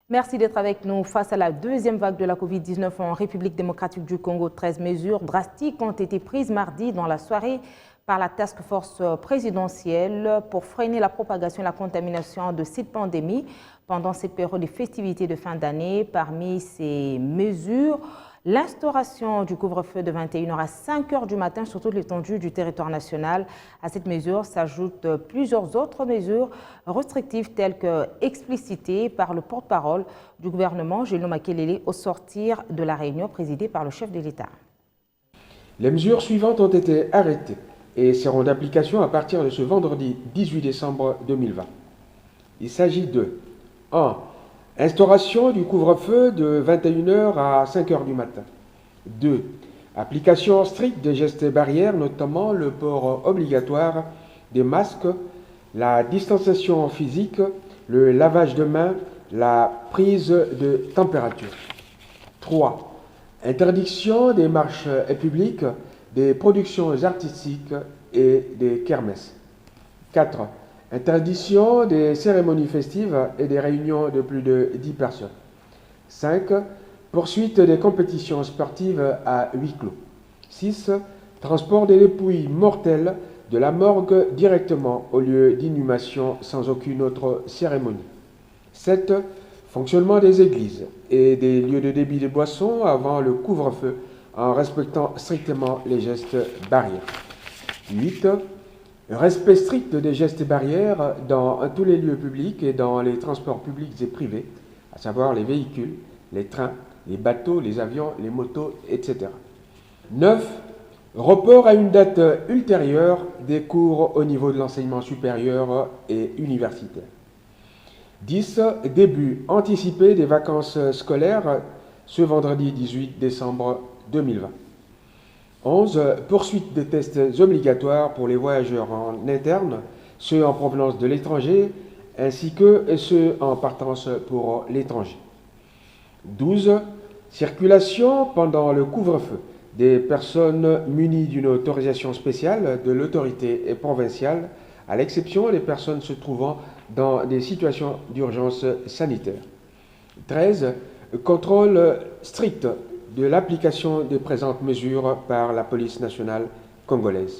Merci d'être avec nous. Face à la deuxième vague de la Covid-19 en République démocratique du Congo, 13 mesures drastiques ont été prises mardi dans la soirée par la task force présidentielle pour freiner la propagation et la contamination de cette pandémie pendant cette période de festivités de fin d'année. Parmi ces mesures, l'instauration du couvre-feu de 21h à 5h du matin sur toute l'étendue du territoire national. À cette mesure s'ajoutent plusieurs autres mesures restrictives telles que explicitées par le porte-parole du gouvernement, Julio Makelele, au sortir de la réunion présidée par le chef de l'État. Les mesures suivantes ont été arrêtées et seront d'application à partir de ce vendredi 18 décembre 2020. Il s'agit de 1. Instauration du couvre-feu de 21h à 5h du matin. 2. Application stricte des gestes barrières, notamment le port obligatoire des masques, la distanciation physique, le lavage de mains, la prise de température. 3. Interdiction des marches publiques, des productions artistiques et des kermesses. 4. Interdiction des cérémonies festives et des réunions de plus de 10 personnes. 5. Poursuite des compétitions sportives à huis clos. 6. Transport des dépouilles mortelles de la morgue directement au lieu d'inhumation sans aucune autre cérémonie. 7. Fonctionnement des églises et des lieux de débit de boissons avant le couvre-feu en respectant strictement les gestes barrières. 8. Respect strict des gestes barrières dans tous les lieux publics et dans les transports publics et privés, à savoir les véhicules, les trains, les bateaux, les avions, les motos, etc. 9. Report à une date ultérieure des cours au niveau de l'enseignement supérieur et universitaire. 10. Début anticipé des vacances scolaires ce vendredi 18 décembre 2020. 11. Poursuite des tests obligatoires pour les voyageurs en interne, ceux en provenance de l'étranger, ainsi que ceux en partance pour l'étranger. 12. Circulation pendant le couvre-feu des personnes munies d'une autorisation spéciale de l'autorité provinciale, à l'exception des personnes se trouvant dans des situations d'urgence sanitaire. 13. Contrôle strict de l'application des présentes mesures par la police nationale congolaise.